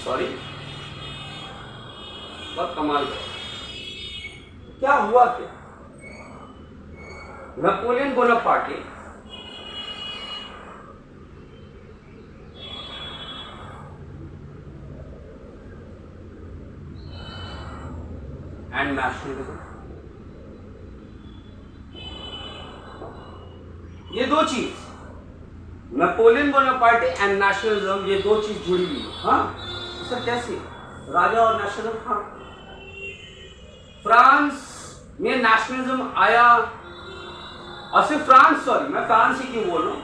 Sorry, बहुत कमाल का। क्या हुआ क्या? नेपोलियन बोनापार्टे एंड नेशनलिज्म, ये दो चीज, नेपोलियन बोनापार्टे एंड नेशनलिज्म, ये दो चीज जुड़ी हुई है। हाँ सर, कैसे? राजा और नेशनलिज्म। हाँ, फ्रांस में नेशनलिज्म आया, और सिर्फ फ्रांस, सॉरी मैं फ्रांस ही क्यों बोल रहा हूँ,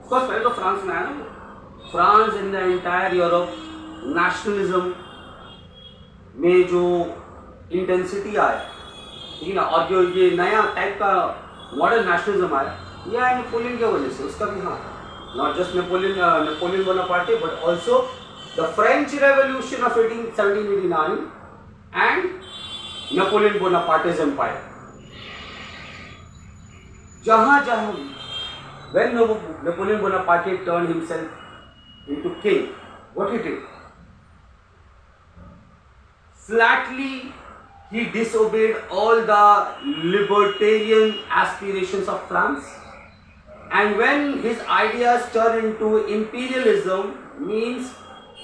ऑफकोर्स पहले तो फ्रांस में आया ना, France in the entire Europe nationalism में जो इंटेंसिटी आया, ठीक है ना, और जो ये नया टाइप का मॉडर्न नेशनलिज्म आया, ये आया नेपोलियन की वजह से। उसका भी हाँ, not just Napoleon Bonaparte but also the French revolution of 1789 and Napoleon Bonaparte's empire. जहां जहां when Napoleon Bonaparte turned himself into king, what he did? Flatly he disobeyed all the libertarian aspirations of France, and when his ideas turned into imperialism, means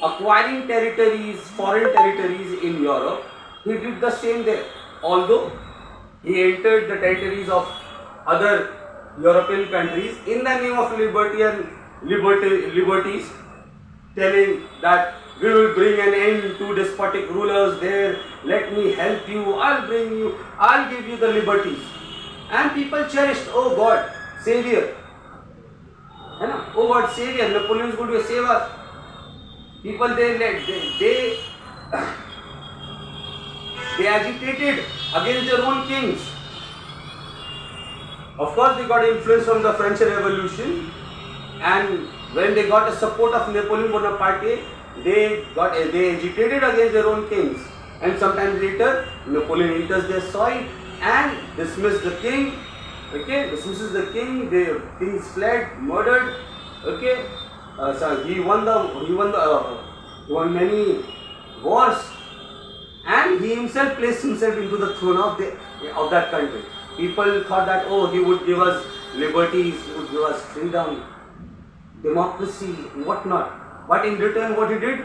acquiring territories, foreign territories in Europe, he did the same there. Although he entered the territories of other European countries in the name of liberties, telling that we will bring an end to despotic rulers there, let me help you, I'll give you the liberties. And people cherished, oh God, savior, है ना, oh God, savior, Napoleon is going to save us. People they agitated against their own kings. Of course, they got influence from the French Revolution, and when they got the support of Napoleon Bonaparte, they agitated against their own kings. And sometime later, Napoleon enters their soil and dismisses the king. Okay, dismisses the king. The kings fled, murdered. Okay, so he won many wars, and he himself placed himself into the throne of that country. People thought that, oh, he would give us liberties, he would give us freedom, democracy, whatnot. But in return, what he did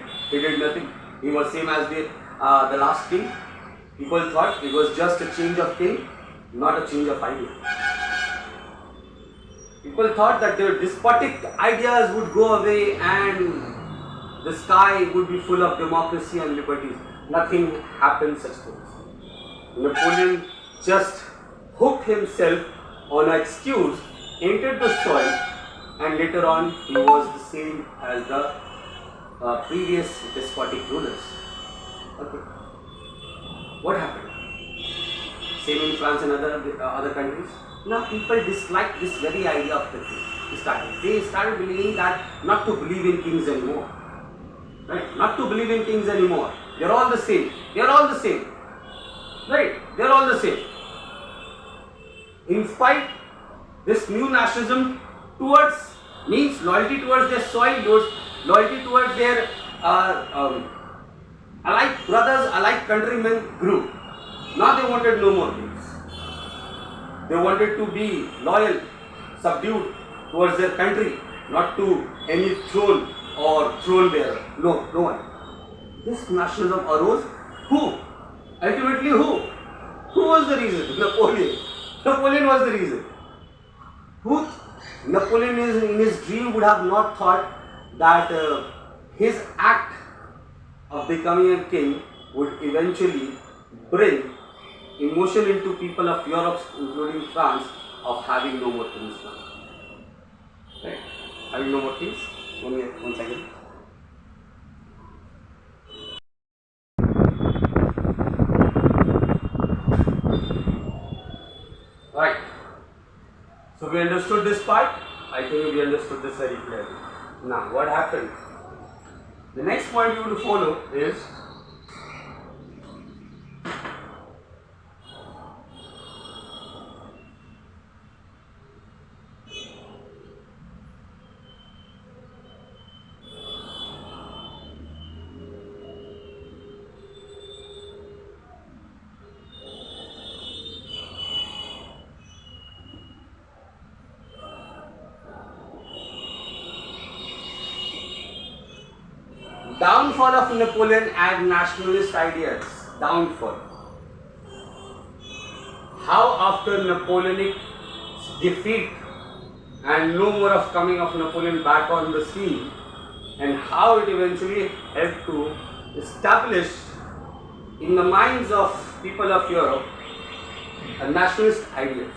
nothing. He was same as the last king. People thought it was just a change of king, not a change of idea. People thought that their despotic ideas would go away and the sky would be full of democracy and liberties. Nothing happened such things. Napoleon just hooked himself on an excuse, entered the soil, and later on he was the same as the previous despotic rulers. Okay. What happened? Same in France and other countries. Now people disliked this very idea of the king. They started believing that not to believe in kings anymore. Right? Not to believe in kings anymore. They're all the same. They're all the same. Right? They're all the same. In spite this new nationalism towards means loyalty towards their soil, loyalty towards their alike brothers, alike countrymen grew. Now they wanted no more kings. They wanted to be loyal, subdued towards their country, not to any throne or throne bearer. No one. This nationalism arose. Who? Ultimately who? Who was the reason? Napoleon. Napoleon was the reason. Who? Napoleon in his dream would have not thought that his act of becoming a king would eventually bring emotion into people of Europe, including France, of having no more kings now. Right? Having no more kings. One second. Right. So we understood this part. I think we understood this very clearly. Now, what happened? The next point you will follow is downfall of Napoleon and nationalist ideas. Downfall. How after Napoleonic defeat and no more of coming of Napoleon back on the scene, and how it eventually helped to establish in the minds of people of Europe a nationalist ideas.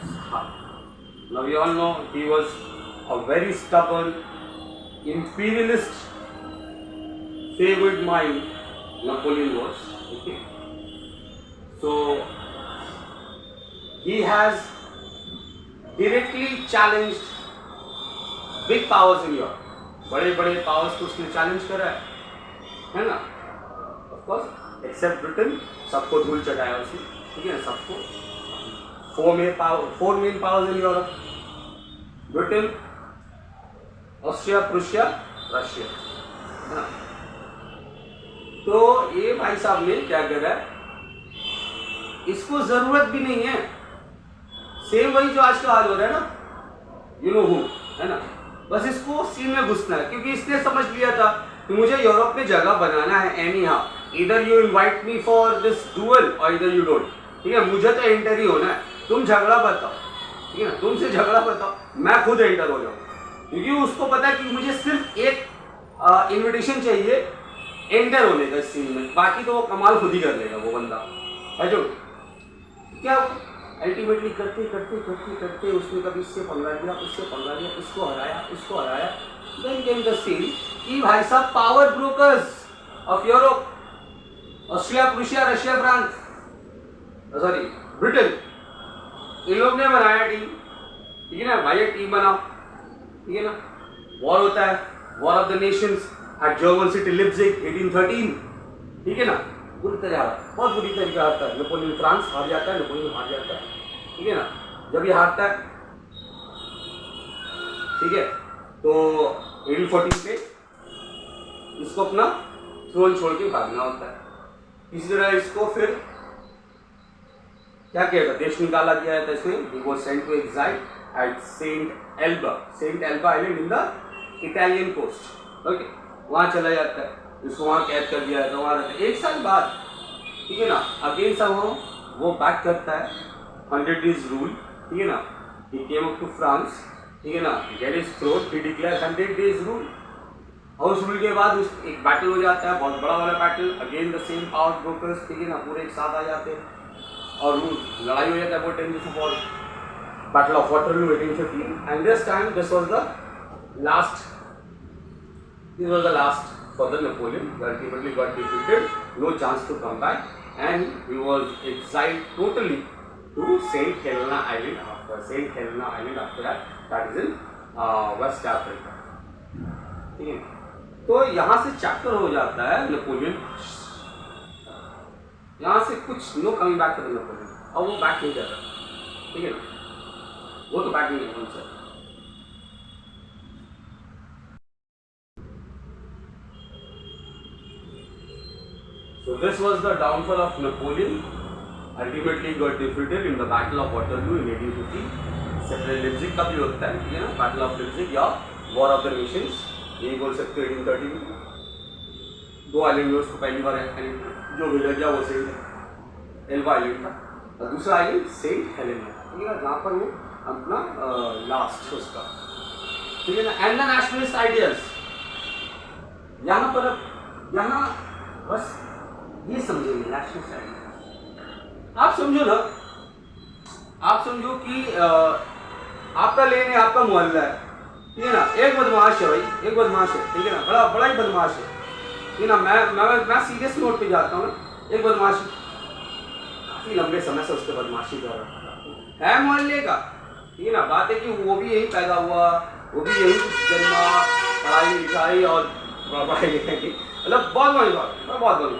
Now we all know he was a very stubborn, imperialist, favored mind. Napoleon was. Okay. So he has directly challenged big powers in Europe. बड़े बड़े powers को उसने challenge करा है ना. Of course accept Britain, सबको धूल चटाया उसने. ठीक है ना, सबको. Four main powers in Europe: Britain, Austria, Prussia, Russia, है ना. तो ये भाई साहब ने क्या करा, इसको जरूरत भी नहीं है. सेम वही जो आज का हाल हो रहा है ना, यू नो हु, है ना. बस इसको सीन में घुसना है, क्योंकि इसने समझ लिया था कि मुझे यूरोप में जगह बनाना है. एनी हाउ, इधर you invite me for this dual और इधर यू डोंट. ठीक है, मुझे तो एंटर ही होना है. तुम झगड़ा बताओ, ठीक है ना, तुमसे झगड़ा बताओ, मैं खुद एंटर हो जाऊँ. क्योंकि उसको पता है कि मुझे सिर्फ एक इन्विटेशन चाहिए एंटर होने का इस सीन में. बाकी तो वो कमाल खुद ही कर लेगा वो बंदा, है जो. क्या अल्टीमेटली करते करते करते करते उसने कभी इससे पंगा लिया, उससे पंगा लिया, इसको हराया, इसको हराया. देन केम द सीन कि भाई साहब power brokers of Europe, Austria, Prussia, Russia, France, sorry Britain, इन लोग ने बनाया टीम. ठीक है ना भाई, टीम बनाओ. ठीक है ना, वॉर होता है, war of the Nations eight German city Leipzig 1813. ठीक है ना, बुरी तरह हारा, बहुत बुरी तरीके हारता है नेपोलियन. फ्रांस हार जाता है, नेपोलियन हार जाता है. ठीक है ना, जब ये हारता है, ठीक है, तो 1814 पे इसको अपना थ्रोन छोड़ के भागना होता है. इसी तरह इसको फिर क्या किया था, देश निकाला गया था इसमें. He was sent to exile at Saint Elba island in the Italian coast. Okay, वहाँ चला जाता है, इसको वहाँ कैद कर दिया जाता है. वहाँ रहता है 1 साल बाद. ठीक है ना, अगेन सब वो बैक करता है 100 days रूल. ठीक है ना, he came up to France. ठीक है ना, get his throne, he declare 100 days rule. House rule के बाद उस एक बैटल हो जाता है, बहुत बड़ा वाला battle. Again the same power brokers, ठीक है ना, पूरे एक साथ आ जाते हैं और लड़ाई हो जाता है. बहुत 10 days for battle of Waterloo 1815. And this time this was the last for the Napoleon. He ultimately got defeated, no chance to come back, and he was exiled totally to Saint Helena Island. After that, that is in West Africa. ठीक है, तो यहाँ से chapter हो जाता है Napoleon. यहाँ से कुछ no coming back to Napoleon. और वो बैक नहीं जाता. ठीक है ना, वो तो बैक नहीं होना चाहिए. So this was the downfall of Napoleon. Ultimately got defeated in the Battle of Waterloo in 1850. Separate Leipzig का भी होता है, ठीक है ना, बैटल ऑफ लिप्जिग या वॉर ऑफ द नेशंस, यही बोल सकते हो. 1813 में 2 आइलैंड में उसको पहली बार जो मिला गया वो सेंट एल्बा आइलैंड था, और दूसरा आइलैंड सेंट हेलेना. ठीक है ना, जहाँ पर वो अपना लास्ट उसका. ठीक है ना. एंड द नेशनलिस्ट आइडियाज, यहाँ पर यहाँ बस ये समझेंगे नेशनल आइडियाज. आप समझो ना, आप समझो कि आपका लेन है, आपका मोहल्ला है. ठीक है ना, एक बदमाश है भाई, एक बदमाश है. ठीक है ना, बड़ा ही बदमाश है. ठीक है ना, मैं सीरियस नोट पे जाता हूँ. एक बदमाश काफी लंबे समय से उसके बदमाशी कर रहा है मोहल्ले का. ठीक है ना, बात है कि वो भी यही पैदा हुआ, वो भी यही जन्मा, पढ़ाई लिखाई और मतलब बहुत बड़ी बात, बहुत बड़ी.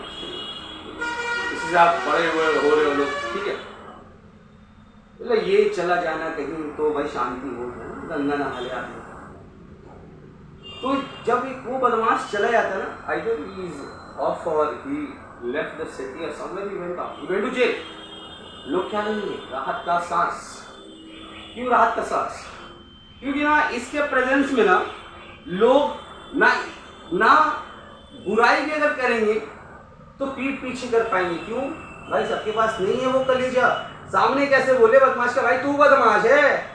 इससे आप बड़े हुए हो रहे हो लोग. ठीक है, मतलब ये चला जाना कहीं तो भाई शांति हो जाए, गंगा नहा ले आदमी. तो जब एक वो बदमाश चला जाता है ना, आइदर ही इज ऑफ और ही लेफ्ट द सिटी और somewhere he went out, he went to jail. लोग क्या लेंगे, राहत का सांस. क्यों राहत का सांस? क्योंकि ना इसके प्रेजेंस में ना लोग ना बुराई भी अगर करेंगे तो पीठ पीछे कर पाएंगे। क्यों भाई, सबके पास नहीं है वो कलेजा। सामने कैसे बोले बदमाश का, भाई तू बदमाश है,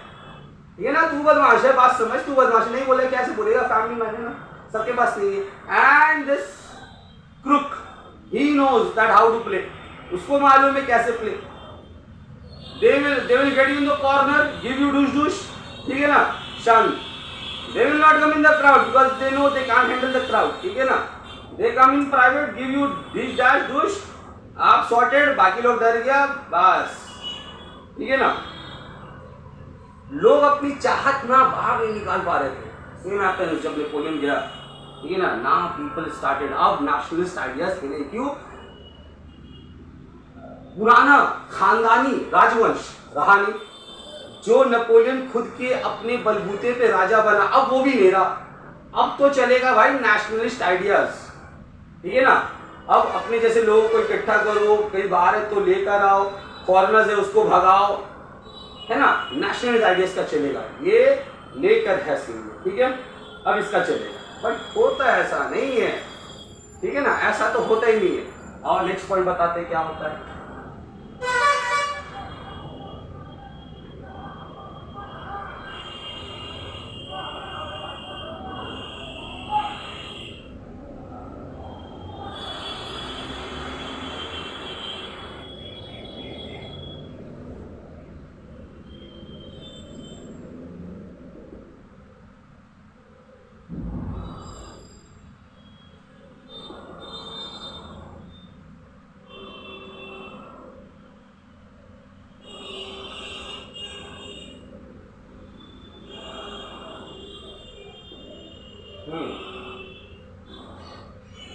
ये ना तू बदमाश है, बात समझ, तू बदमाश नहीं बोले कैसे बोलेगा, फैमिली मैन है ना, सबके पास नहीं है। And this crook he knows that how to play, उसको मालूम है कैसे play. They will get you in the corner, give you डूश डूश, ठीक है ना, शांत। They will not come in the crowd because they know they can't handle the crowd, ठीक है ना। They come in private, give you डिश डैश डूश, आप सॉर्टेड, बाकी लोग डर गया, बस, ठीक है ना। लोग अपनी चाहत ना बाहर नहीं निकाल पा रहे थे। सेम हैपेंस जब नेपोलियन गिरा, ठीक है ना, नाउ पीपल स्टार्टेड, अब नेशनलिस्ट आइडियाज खेले। क्यों? पुराना खानदानी राजवंश रहा नहीं, जो नेपोलियन खुद के अपने बलबूते पे राजा बना, अब वो भी नहीं रहा। अब तो चलेगा भाई नेशनलिस्ट आइडियाज, ठीक है ना। अब अपने जैसे लोगों को इकट्ठा करो, कहीं बाहर है तो लेकर आओ, फॉरेनर्स है उसको भगाओ, है ना, नेशनलिस्ट आइडियाज का चलेगा, ये लेकर है सीन, ठीक है, अब इसका चलेगा। बट होता ऐसा नहीं है, ठीक है ना, ऐसा तो होता ही नहीं है। और नेक्स्ट पॉइंट बताते क्या होता है।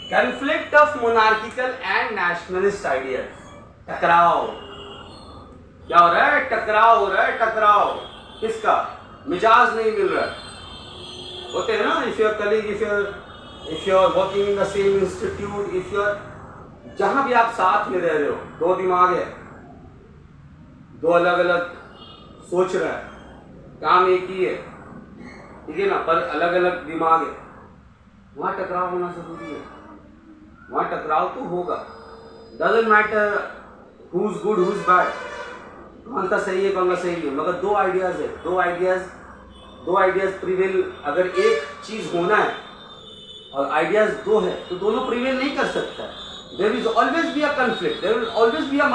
Conflict of monarchical and nationalist ideas, टकराव। क्या हो रहा है? टकराव हो रहा है। टकराव किसका? मिजाज नहीं मिल रहा है। होते हैं ना, if your colleague, if you are working in the same institute, if you are, जहां भी आप साथ में रह रहे हो, दो दिमाग है, दो अलग अलग सोच रहा है, काम एक ही है, ठीक है ना, पर अलग अलग दिमाग है, वहां टकराव होना जरूरी है। वहां टकराव तो होगा, doesn't matter who is good who is bad, कौन सा सही है कौन सा सही है, मगर दो आइडियाज है, दो आइडियाज प्रिवेल। अगर एक चीज होना है और आइडियाज दो है तो दोनों प्रिवेल नहीं कर सकता। There will always be a conflict, there will always be a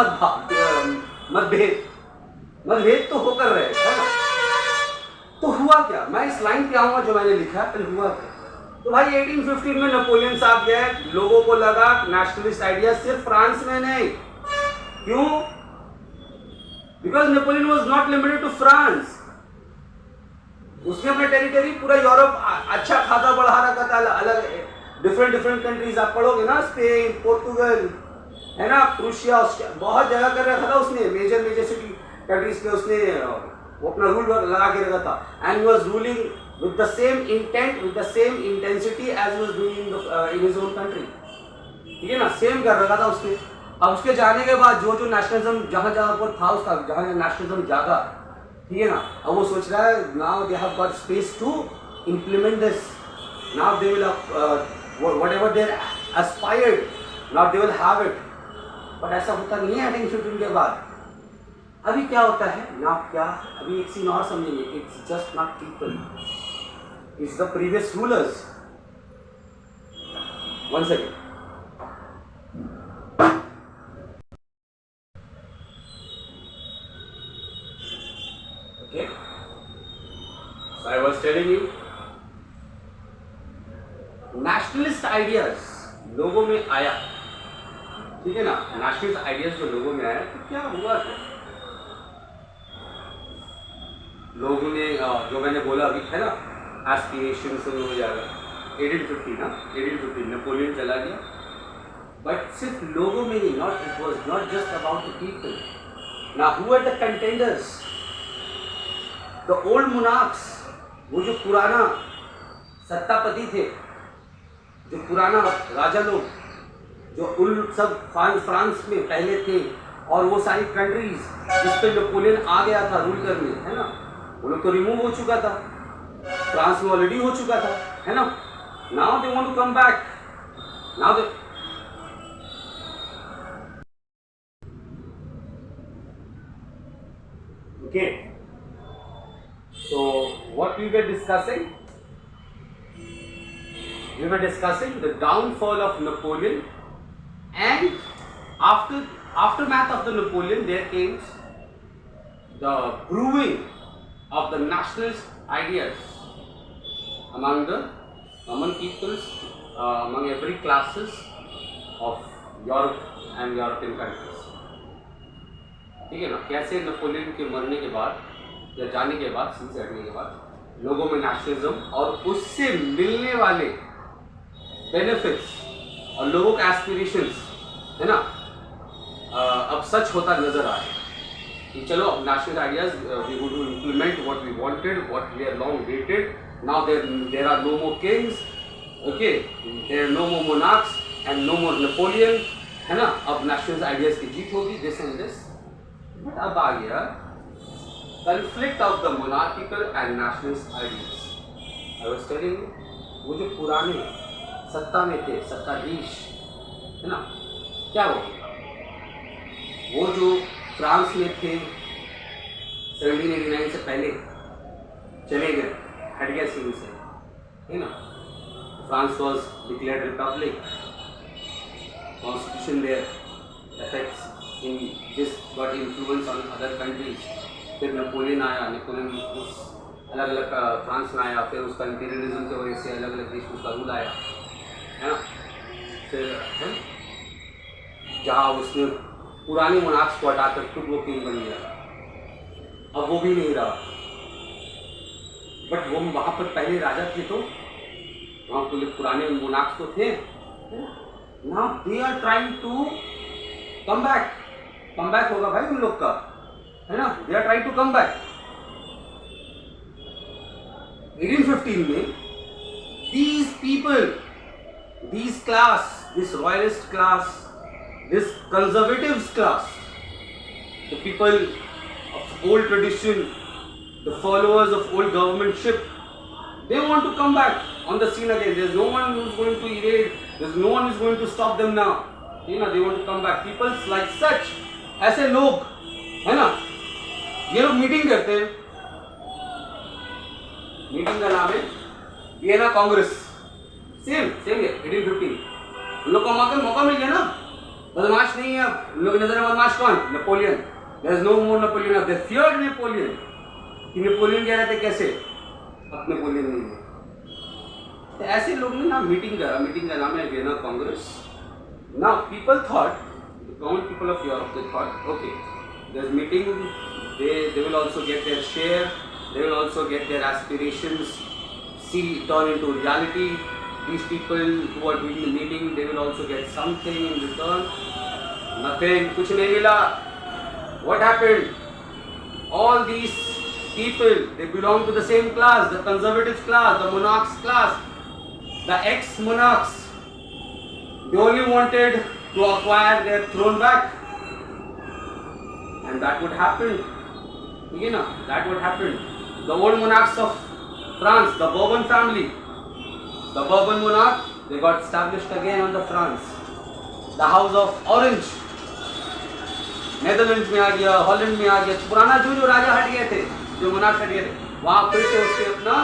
मतभेद तो होकर रहे, है ना। तो हुआ क्या, मैं इस लाइन पे आऊंगा जो मैंने लिखा है, फिर हुआ क्या। तो भाई 1815 में नेपोलियन साहब गए, लोगों को लगा नेशनलिस्ट आइडिया सिर्फ फ्रांस में नहीं। क्यों? Because Napoleon was not limited to France, उसने अपना टेरिटरी पूरा यूरोप अच्छा खासा बढ़ा रखा था, अलग डिफरेंट कंट्रीज आप पढ़ोगे ना, स्पेन, पोर्तुगल, है ना, क्रूशिया, बहुत जगह कर रखा था उसने, मेजर सिटी कंट्रीज पे उसने वो अपना रूल लगा के रखा था। And was ruling with the same intent, with the same intensity as was doing in his own country, ठीक है ना, सेम कर रखा था उसने। अब उसके जाने के बाद जो नेशनलिज्म जहाँ पर था उसका, जहाँ नेशनलिज्म जागा, ठीक है ना, अब वो सोच रहा है now they have got space to implement this, now they will whatever they aspired, now they will have it. But ऐसा होता नहीं है 1815 के बाद। अभी क्या होता है ना, क्या अभी एक सीन और समझेंगे, it's just not people, it's the previous rulers. One second, okay, so I was telling you nationalist ideas लोगों में आया, ठीक है ना, नेशनलिस्ट आइडियाज जो लोगों में आया तो क्या हुआ था, लोगों ने जो मैंने बोला अभी है ना, एस्पिरेशन से हो जाएगा। 1850 नेपोलियन चला गया, बट सिर्फ लोगों में नहीं, not, it was not just about the people. Now who are the contenders? The old monarchs, वो जो पुराना सत्तापति थे, जो पुराना राजा लोग, जो उन सब फ्रांस में पहले थे, और वो सारी कंट्रीज जिस पे नेपोलियन आ गया था रूल करने, है ना, वो लोग तो रिमूव हो चुका था, फ्रांस में ऑलरेडी हो चुका था, है ना। Now they want to come back, Now the okay. So what we were discussing? We were discussing the downfall of Napoleon, and aftermath of the Napoleon, there came the brewing of the nationalist ideas among the common peoples, among every classes of Europe and European countries. ठीक है ना, कैसे Napoleon के मरने के बाद या जाने के बाद, सीज हटने के बाद लोगों में नेशनलिज्म और उससे मिलने वाले बेनिफिट्स और लोगों के एस्पिरेशंस है ना, अब सच होता नजर आ रहा है कि चलो अब national ideas we would implement what we wanted, what we are long waited. Now there are no more kings, okay, there are no more monarchs and no more Napoleon, है ना. अब नेशनल आइडियाज की जीत होगी, this and this. But अब आ गया conflict of the monarchical and nationalist ideas. I was telling you, वो जो पुराने सत्ता में थे, सत्ताधीश, है ना, क्या हो गया? वो जो फ्रांस में थे 1789 से पहले चले गए, हट गया सीन से, है ना. France was declared Republic, constitution there effects in this got influence on other countries. फिर नेपोलियन आया, नेपोलियन उस अलग अलग फ्रांस में आया, फिर उसका इंपीरियलिज्म की वजह से अलग अलग देश में उसका रूल आया, है ना. फिर जहाँ उसने पुराने मोनार्क्स को हटाकर खुद वो किंग बन गया, अब वो भी नहीं रहा. बट वो वहाँ पर पहले राजा थे तो वहाँ पुराने मोनार्क्स तो थे. Now they are trying to come back होगा भाई उन लोग का, है ना. They are trying to come back. 1815 में these people, these class, this royalist class, this conservatives class, the people of old tradition, the followers of old governmentship, they want to come back on the scene again. There's no one who's going to evade, there's no one who's going to stop them now. You know, they want to come back. People like such, ऐसे लोग, है ना, ये लोग meeting करते हैं. Meeting का नाम है वियना कांग्रेस. सेम है 1815. उन लोग को मौका मिल गया ना, बदमाश नहीं है अब. उन लोग की नजर में बदमाश कौन? Napoleon. There is no more Napoleon. They feared Napoleon. कि नेपोलियन कह रहे थे कैसे, अब नेपोलियन नहीं है. तो ऐसे लोग ने ना मीटिंग का नाम है Vienna congress. Now people thought, the common people of Europe, they thought okay, there is meeting, they will also get their share, they will also get their aspirations turn into reality. These people who are doing the meeting, they will also get something in return. Nothing, kuch nahi mila. What happened? All these people, they belong to the same class, the conservative class, the monarchs class, the ex-monarchs. They only wanted to acquire their throne back, and that would happen. You know, that would happen. The old monarchs of France, the Bourbon family, the Bourbon monarch, they got established again on the France. The House of Orange, Netherlands में आ गया, Holland में आ गया. पुराना जो राजा हट गए थे, जो monarch हट गए थे, वहां फिर से उसने अपना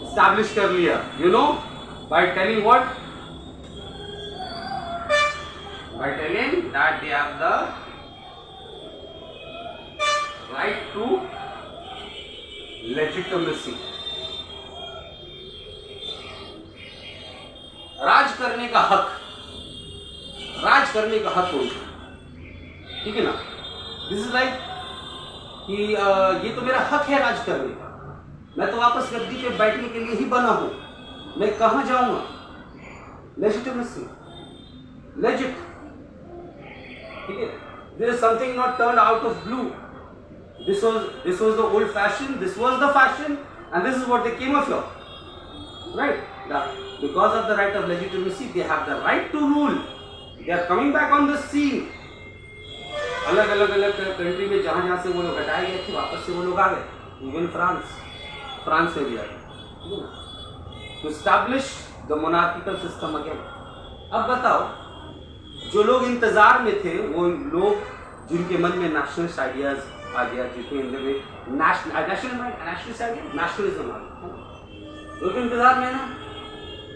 establish कर लिया. You know, by telling what? By telling that they have the right to legitimacy. राज करने का हक उनको, ठीक है ना. दिस इज लाइक कि ये तो मेरा हक है राज करने का. मैं तो वापस गद्दी पे बैठने के लिए ही बना हूं, मैं कहां जाऊंगा. लेजिटिमेसी, लेजिट, ठीक है. There is something not turned out of blue. This was the old fashion. This was the fashion, and this is what they came of here, right? Because of the right of legitimacy, they have the right to rule. They are coming back on the scene. अलग country में जहाँ से वो लोग हटाए गए थे, वापस से वो लोग आ गए. इवन फ्रांस में भी आ गए, to establish the monarchical system again. अब बताओ, जो लोग इंतजार में थे वो लोग जिनके मन में नेशनलिस्ट आइडियाज आ गया, जिसके अंदर में नेशनलिज्म आ गया, लोग इंतजार में ना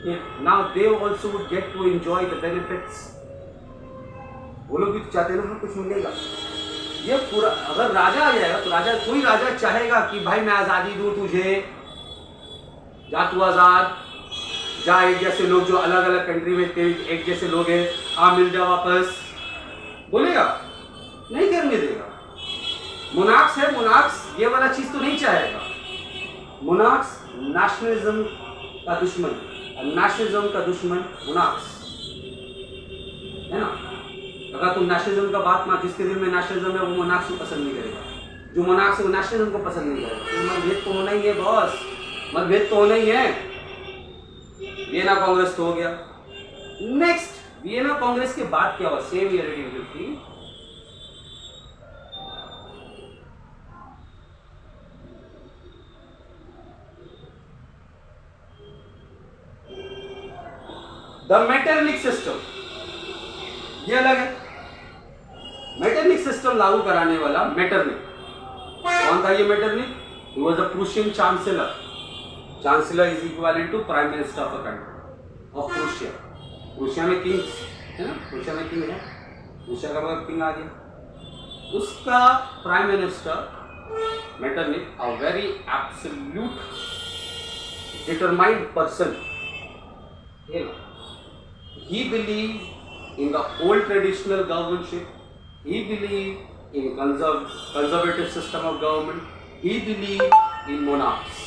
कि now they also would get to enjoy the benefits. वो लोग भी चाहते हैं ना कुछ मिलेगा। ये पूरा अगर राजा आ जाएगा तो राजा, कोई राजा चाहेगा कि भाई मैं आज़ादी दूं तुझे, जा तू आज़ाद जा, एक जैसे लोग जो अलग अलग कंट्री में थे एक जैसे लोग हैं, आ मिल जा वापस, बोलेगा? नहीं करने देगा। मोनार्क्स है, मोनार्क्स ये वाला चीज तो नहीं चाहेगा। मोनार्क्स नेशनलिज्म का दुश्मन, नेशनलिज्म का दुश्मन मोनार्क्स है ना। अगर तुम नेशनलिज्म का बात ना, जिसके दिल में नेशनलिज्म है वो मोनार्क्स को पसंद नहीं करेगा, जो मोनार्क्स है वो नेशनलिज्म को पसंद नहीं करेगा। तो मतभेद तो होना ही है बॉस, मतभेद तो होना ही है। वियना कांग्रेस तो हो गया। नेक्स्ट वियना कांग्रेस के बाद क्या हुआ? Same year 1850 the Metternich system, ये अलग है। मेटरनिक सिस्टम लागू कराने वाला मेटरनिक कौन था? ये Metternich he was the Prussian chancellor. Chancellor is equivalent to prime minister of a country of Prussia. Prussia में किंग है ना, प्रूशिया में किंग है, प्रूशिया का मतलब किंग आ गया। उसका prime minister Metternich, a very absolute determined person, he believed in the old traditional governmentship, he believed in conservative system of government, he believed in monarchs।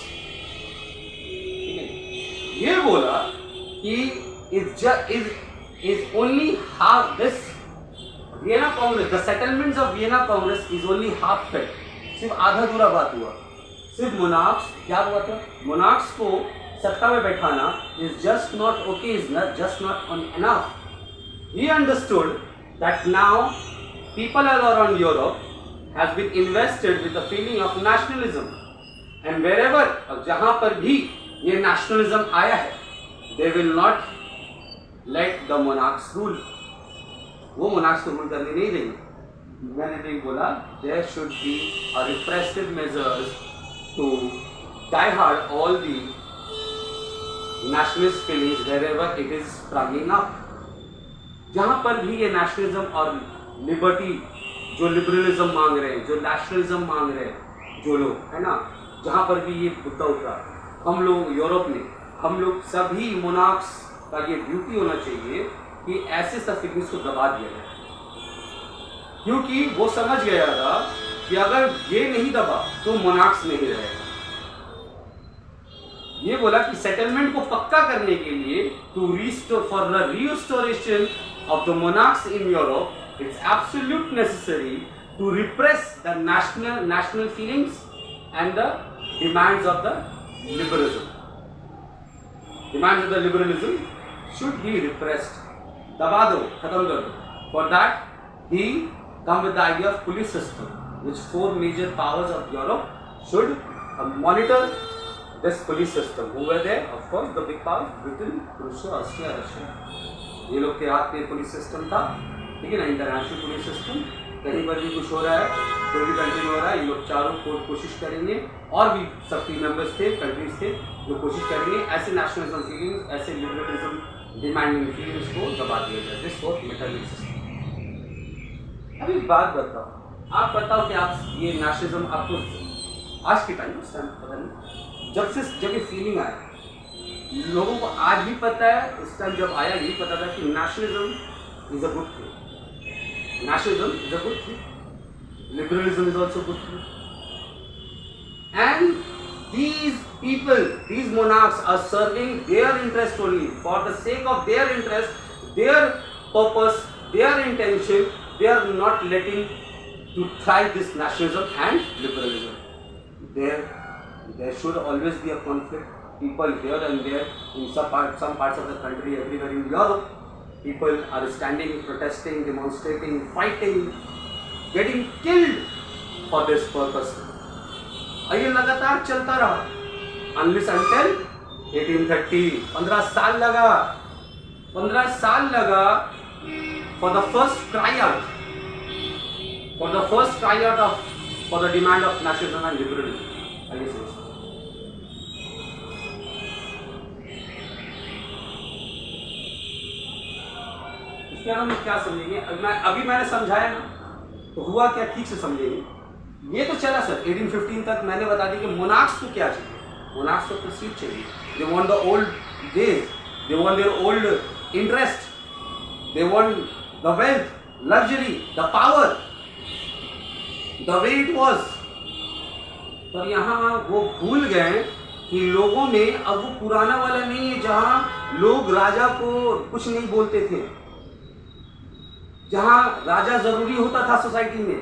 ठीक है, ये बोला कि is only half this Vienna Congress, the settlements of Vienna Congress is only half fed, सिर्फ आधा अधूरा बात हुआ। सिर्फ मोनार्क्स, क्या हुआ था? मोनार्क्स को सत्ता में बैठाना is just not okay, is not just not enough. He understood that now people all around Europe has been invested with the feeling of nationalism, and wherever, जहाँ पर भी ये nationalism आया है, they will not let the monarchs rule. वो monarchs को rule करने नहीं देंगे। मैंने भी बोला there should be a repressive measures to die hard all the nationalist feelings wherever it is springing up। जहाँ पर भी ये नेशनलिज्म और लिबर्टी, जो लिबरलिज्म मांग रहे हैं, जो नेशनलिज्म मांग रहे हैं, जो लोग है ना, जहाँ पर भी ये मुद्दा उठा, हम लोग यूरोप में, हम लोग सभी मोनार्क्स का ये ड्यूटी होना चाहिए कि ऐसे सब फीलिंग्स को दबा दिया जाए, क्योंकि वो समझ गया था कि अगर ये नहीं दबा तो मोनार्क्स नहीं रहेगा। ये बोला कि सेटलमेंट को पक्का करने के लिए to restore for the restoration of the monarchs in Europe it's absolute necessary to repress the national feelings and the demands of the liberalism. Demands of the liberalism should be repressed. दबा दो, खत्म कर दो। For that he come with the idea of police system, which 4 major powers of Europe should monitor this police system. Who were there? Of course, the big powers, Britain, Russia, Austria, Russia. ये लोग के हाथ में police system था, ठीक है ना, international police system. कहीं पर भी कुछ हो रहा है, कोई भी कंट्री में हो रहा है, ये लोग चारों कोशिश करेंगे, और भी सब टीम मेंबर्स थे, कंट्रीज थे, जो कोशिश करेंगे ऐसे नेशनलिज्म फीलिंग्स, ऐसे लिबरलिज्म डिमांडिंग फीलिंग्स को दबा दिया जाए। This was Metternich system. अभी बात बताओ, आप बताओ कि आप ये नेशनलिज्म आपको आज के टाइम उस टाइम पता नहीं, जब ये फीलिंग आया, लोगों को आज भी पता है, उस टाइम जब आया यही पता था कि nationalism is a good thing, nationalism is a good thing, liberalism is also a good thing, and these people, these monarchs are serving their interest only, for the sake of their interest, their purpose, their intention. They are not letting to thrive this nationalism and liberalism. There should always be a conflict. People here and there in some parts of the country, everywhere in Europe, people are standing, protesting, demonstrating, fighting, getting killed for this purpose. और ये लगातार चलता रहा unless until 1830, 15 साल लगा 15 साल लगा for the first cry out for the demand of nationalism and liberalism. I guess so. इसके बारे में क्या समझेंगे? अभी मैंने समझाया ना, तो हुआ क्या, ठीक से समझेंगे। ये तो चला सर 1815 तक मैंने बता दी कि मोनार्क्स को क्या चाहिए, मोनार्क्स को प्रेस्टीज चाहिए, they want the old days, they want their old interest, they want the wealth, luxury, the power, the way it was. पर यहाँ वो भूल गए कि लोगों में अब वो पुराना वाला नहीं है जहाँ लोग राजा को कुछ नहीं बोलते थे, जहाँ राजा जरूरी होता था सोसाइटी में,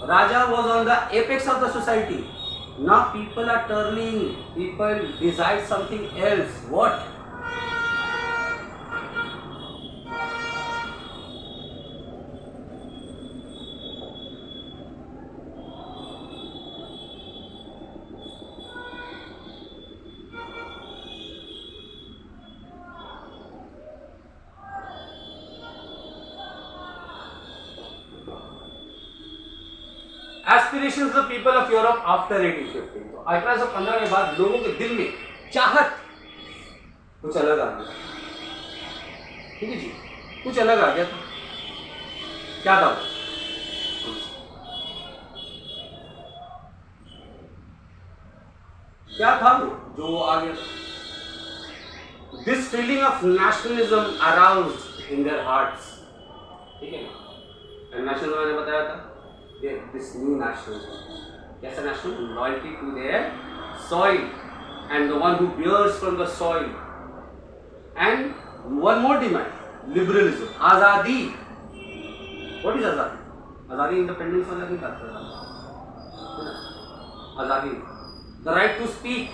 raja was on the apex of the society. Now people are turning, people desire something else. What? Aspirations of the people of Europe after 1815। तो 1815 के बाद लोगों के दिल में चाहत कुछ अलग आ गया। ठीक है जी, कुछ अलग आ गया था। क्या था? क्या था वो जो आ गया? This feeling of nationalism aroused in their hearts। ठीक है ना? And nationalism मैंने बताया था, this new nationalism, कैसा nationalism? Loyalty to their soil and the one who bears from the soil, and one more demand, liberalism, आजादी। What is आजादी? आजादी इंडिपेंडेंस वाला नहीं करता था, आजादी, the right to speak,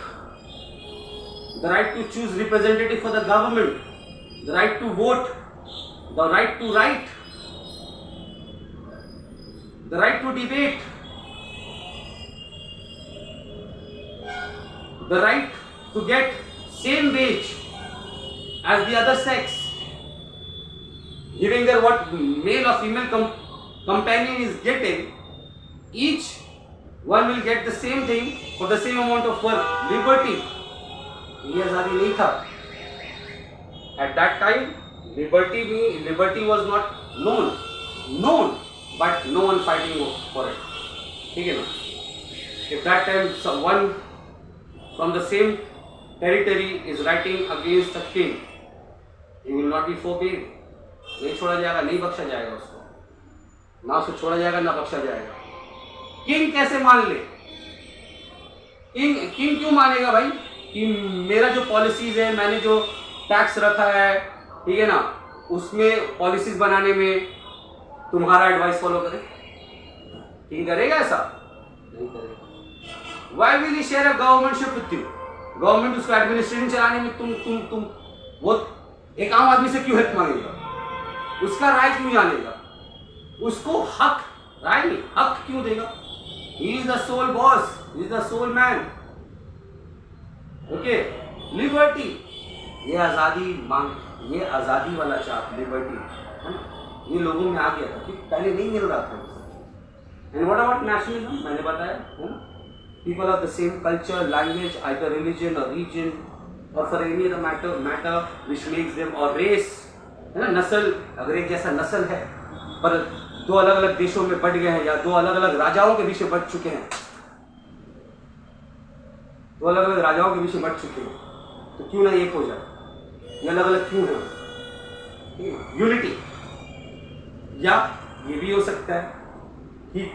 the right to choose representative for the government, the right to vote, the right to write, the right to debate, the right to get same wage as the other sex, giving their what male or female companion is getting, each one will get the same thing for the same amount of work, liberty। ये आजादी नहीं था। At that time liberty was not known, but no one fighting for it। ठीक है ना? If that time someone from the same territory is writing against a king, he will not be forbidden। नहीं छोड़ा जाएगा, नहीं बख्शा जाएगा उसको, ना उसको छोड़ा जाएगा ना बख्शा जाएगा। किंग कैसे मान ले? किंग क्यों मानेगा भाई कि मेरा जो पॉलिसीज है, मैंने जो टैक्स रखा है, ठीक है ना, उसमें पॉलिसीज बनाने में तुम्हारा एडवाइस फॉलो करे? किंग करेगा ऐसा? नहीं करेगा। Why will he share a governmentship with you? Government उसको एडमिनिस्ट्रेशन चलाने में तुम वो एक आम आदमी से क्यों हेल्प मांगेगा? उसका राय क्यों जानेगा? उसको हक, राय नहीं, हक क्यों देगा? He is the sole boss, he is the sole man। Okay, liberty, ये आजादी मांग, ये आजादी वाला चाप, लिबर्टी है ना, ये लोगों में आ गया था कि पहले नहीं मिल रहा था। And what about nationalism? मैंने बताया है ना, people of the same culture, language, either religion और रीजन और for any other matter which makes them, और रेस है ना, नस्ल, अगर एक जैसा नस्ल है पर दो अलग अलग देशों में बट गए हैं या दो अलग अलग राजाओं के बीच में बट चुके हैं, दो अलग अलग राजाओं के बीच में बट चुके हैं, तो क्यों ना एक हो जाए? ये अलग अलग क्यों है? यूनिटी। या ये भी हो सकता है कि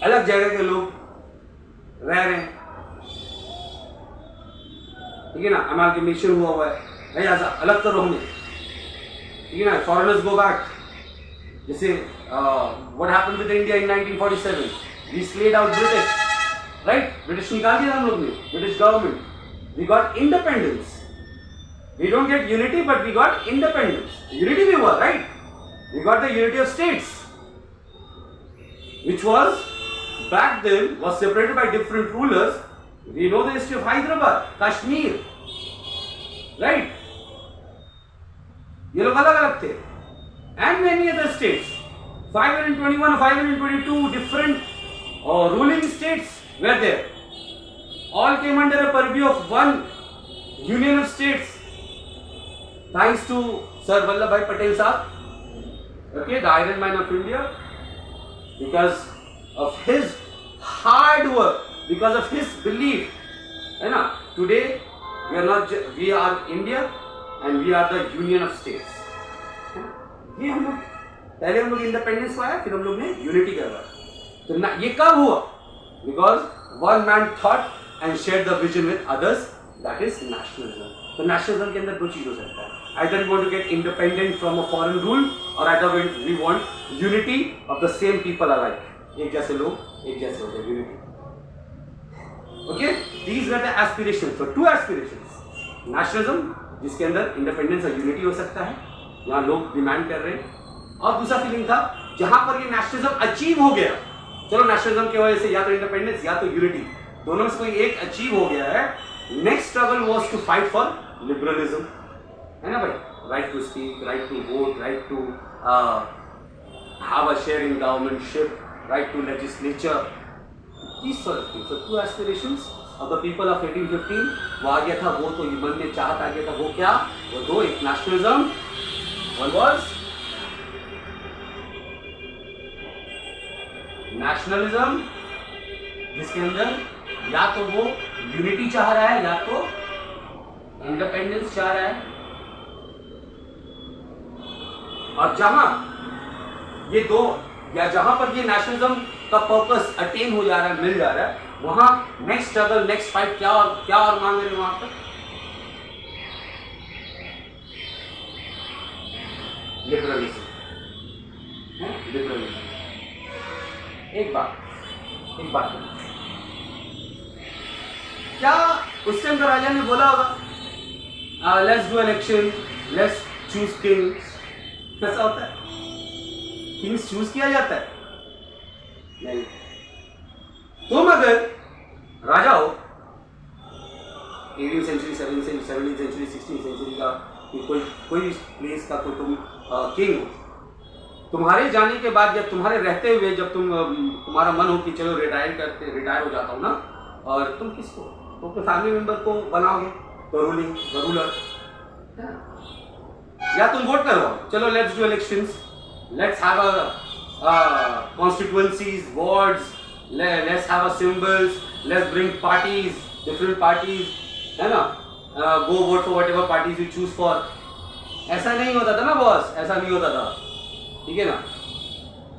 अलग जगह के लोग रह रहे हैं, ठीक है ना, अमालगमेशन हुआ है भाई, अलग करो हमें, ठीक है ना, फॉरेनर्स गो बैक। जैसे what happened with India in 1947, we slayed out British, right? British निकाल दिया हम लोग ने, British government, we got independence. We don't get unity but we got independence. Unity भी हुआ, right? We got the unity of states which was back then was separated by different rulers। We know the history of Hyderabad, Kashmir, right? ये लोग अलग अलग थे. And many other states, 521 or 522 different ruling states were there. All came under a purview of one union of states. Thanks to Sir Vallabhbhai Patel Sahab, okay, the Iron Man of India, because of his hard work, because of his belief, है ना. Today we are not, we are India and we are the Union of States. ये हम लोग पहले हम लोग independence पाया, फिर हम लोग ने यूनिटी करवाया. तो ना ये कब हुआ? Because one man thought and share the vision with others, that is nationalism. तो नेशनलिज्म के अंदर दो चीज हो सकता है. Either we want to get independent from a foreign rule, or either we want unity of the same people alike. एक जैसे लोग एक जैसे होते हैं, unity. Okay, these were the aspirations. So two aspirations. Nationalism, जिसके अंदर इंडिपेंडेंस और यूनिटी हो सकता है, यहाँ लोग डिमांड कर रहे हैं. और दूसरा फीलिंग था जहां पर ये नेशनलिज्म अचीव हो गया, चलो नेशनलिज्म की वजह से या तो इंडिपेंडेंस या तो यूनिटी, दोनों में से कोई एक अचीव हो गया है. Next struggle was to fight for liberalism, है ना भाई. Right to speak, right to vote, right to have a share in governmentship, right to legislature, these sort of things. So two aspirations of the people of 1815 वो आ गया था. वो तो मन में चाहत आ गया था. वो क्या? वो दो, एक नेशनलिज्म, one was नेशनलिज्म जिसके अंदर या तो वो यूनिटी चाह रहा है या तो इंडिपेंडेंस चाह रहा है. और जहां ये दो, या जहां पर ये नेशनलिज्म का पर्पस अटेन हो जा रहा है, मिल जा रहा है, वहां नेक्स्ट स्ट्रगल, नेक्स्ट फाइट क्या और मांग रहे हैं वहां पर? लिबरलिज्म. लिबरलिज्म. एक बात क्या उस टाइम का राजा ने बोला होगा let's do election, let's choose king? कैसा होता है? किंग्स चूज किया जाता है? नहीं. तुम अगर राजा हो 18th century, 17th century, 16th century का, कोई प्लेस का, तो तुम किंग हो. तुम्हारे जाने के बाद या तुम्हारे रहते हुए जब तुम्हारा मन हो कि चलो रिटायर हो जाता हूँ ना, और तुम किसको, तो अपने फैमिली मेंबर को बनाओगे तो रूलर, या तुम वोट करवाओ, चलो let's do elections, let's have a constituencies, wards, let's have a symbols, let's bring parties, different parties, है ना, go vote for whatever parties you choose for. ऐसा नहीं होता था ना बॉस, ऐसा नहीं होता था. ठीक है ना.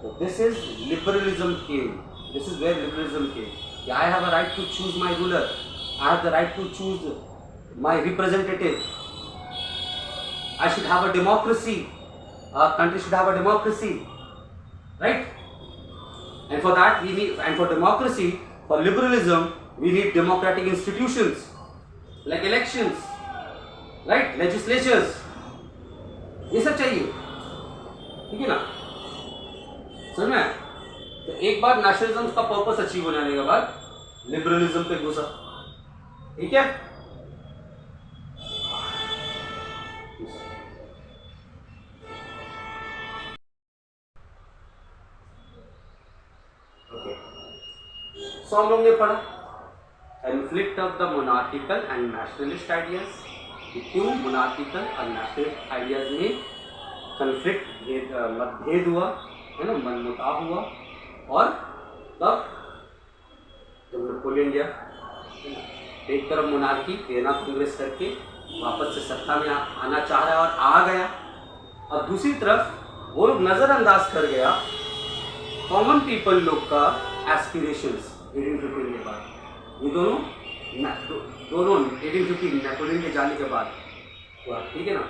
तो this is liberalism came. This is where liberalism came. I have a right to choose my ruler, I have the right to choose my representative. I should have a democracy. Our country should have a democracy, right? And for that we need, and for democracy, for liberalism, we need democratic institutions like elections, right? Legislatures. ये सब चाहिए. ठीक है ना? समझ में? तो एक बार नेशनलिज्म का पर्पस अचीव हो जाने के बाद लिबरलिज्म पे घुसा. ठीक है? सो हम लोग ने पढ़ा conflict of the monarchical and nationalist ideas. क्यों मोनार्किकल और नेशनलिस्ट आइडियाज में कन्फ्लिक्ट, मतभेद हुआ, है ना, मनमुटाव हुआ. और तब जब नेपोलियन गया, एक तरफ मोनार्की वियना कांग्रेस करके वापस से सत्ता में आना चाह रहा है और आ गया, और दूसरी तरफ वो लोग नज़रअंदाज कर गया कॉमन पीपल लोग का एस्पिरेशंस 1815 के बाद. ये दोनों 1815 नेपोलियन के जाने के बाद हुआ. ठीक है ना.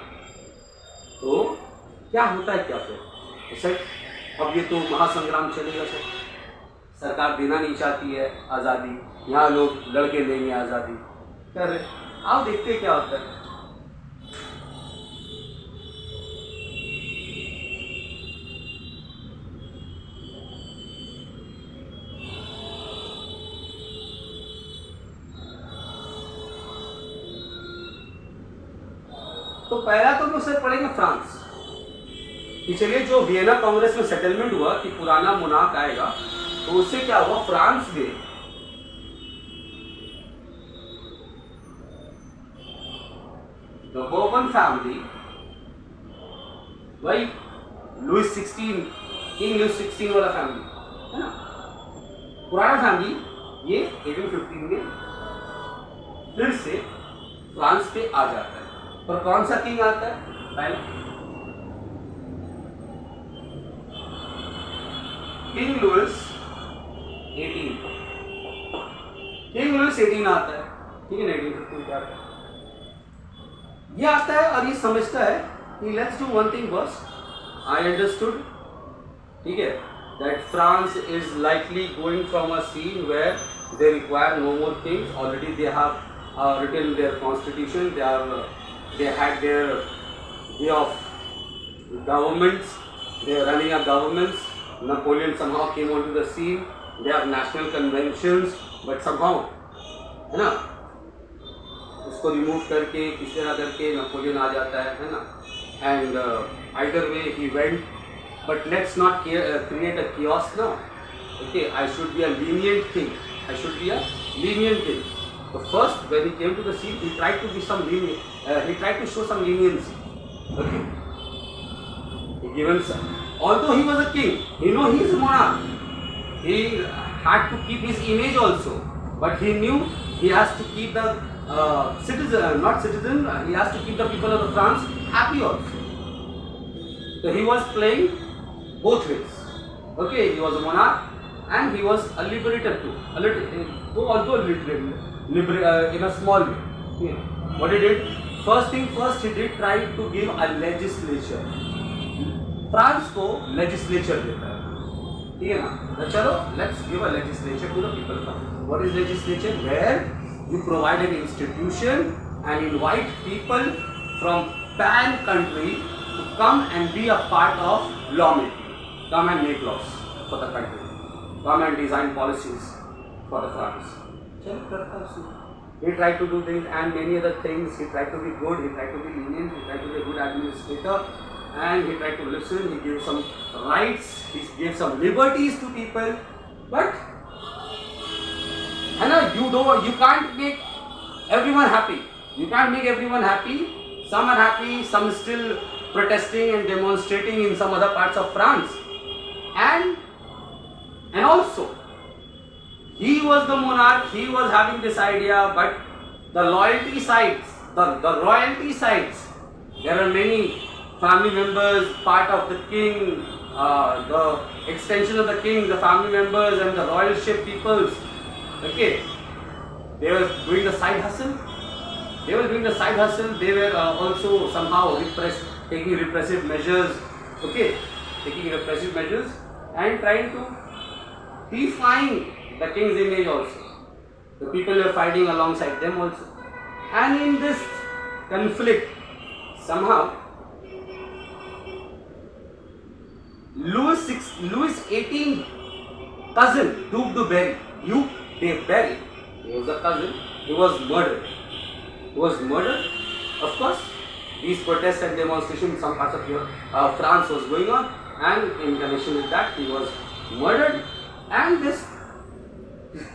तो क्या होता है, क्या फिर सर, अब ये तो महासंग्राम चलेगा सर. सरकार देना नहीं चाहती है आज़ादी, यहाँ लोग लड़के लेंगे आज़ादी कर रहे. आप देखते क्या होता है. तो पहला तो सर पढ़ेंगे फ्रांस कि चलिए जो वियना कांग्रेस में सेटलमेंट हुआ कि पुराना मोनार्क आएगा, तो उससे क्या हुआ, फ्रांस गए, द बोर्बन फैमिली, वही लुइस 16, किंग लुइस 16 वाला फैमिली है ना, पुराना फैमिली, ये 1815 में फिर से फ्रांस पे आ जाता है। और कौन सा किंग आता है पहले, किंग लुइस 18, किंग लुइस 18 आता है, ठीक है ना, 1815 क्या आता है, ये आता है और ये समझता है कि लेट्स डू वन थिंग बस, आई अंडरस्टूड, ठीक है, that France is likely going from a scene where they require no more kings. Already they have written their constitution. They had their way of governments. They are running a governments. Napoleon somehow came onto the scene. They have national conventions, but somehow, है ना, उसको remove करके किसी तरह करके Napoleon आ जाता है ना, and either way he went. But let's not create a chaos now. Okay, I should be a lenient king. I should be a lenient king. So first, when he came to the scene, he tried to be some lenient. He tried to show some leniency. Okay. He given some. Although he was a king, he know he is a monarch. He had to keep his image also. But he knew he has to keep the not citizen. He has to keep the people of the France happy also. So he was playing both ways. Okay, he was a monarch and he was a liberator too. A little, although in a small way. Yeah. What he did? First thing first, he did try to give a legislature. France को legislature देता है, ठीक है ना, तो चलो let's give a legislature to the people. What is legislature? Where you provide an institution and invite people from pan country to come and be a part of lawmaking. Come and make laws for the country. Come and design policies for the France. He tried to do things and many other things. He tried to be good. He tried to be lenient. He tried to be a good administrator. And he tried to listen. He gave some rights. He gave some liberties to people. But you can't make everyone happy. You can't make everyone happy. Some are happy. Some still protesting and demonstrating in some other parts of France. And also he was the monarch, he was having this idea, but the loyalty sides, the royalty sides, there are many family members, part of the king, the extension of the king, the family members and the royalship peoples, okay, they were doing the side hustle. They were also somehow taking repressive measures, okay, and trying to define the king's image also. The people were fighting alongside them also. And in this conflict, somehow, Louis 18 cousin, Duke de Berry, he was a cousin, he was murdered. Of course, these protests and demonstrations in some parts of France was going on, and in connection with that, he was murdered. And this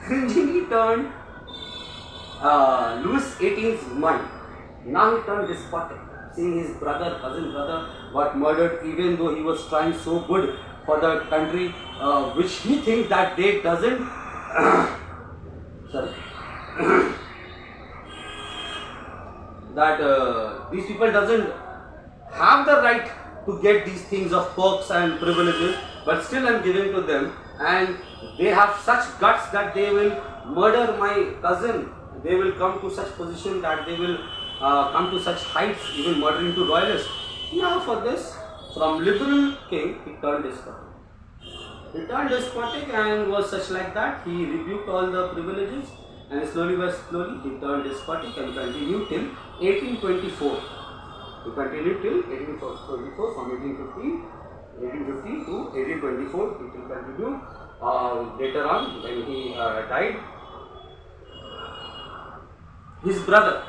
cringingly turned Louis XVIII's mind. Now he turned despotic, seeing his cousin brother, got murdered, even though he was trying so good for the country, which he thinks that they doesn't. That these people doesn't have the right to get these things of perks and privileges, but still I'm giving to them, and they have such guts that they will murder my cousin. They will come to such position that they will come to such heights, even murdering to royalists. Now for this, from liberal king, he turned despotic. And was such like that. He rebuked all the privileges, and slowly he turned despotic and continued till 1824. He continued till 1824, from 1850 to 1824. It will continue. Later on, when he died, his brother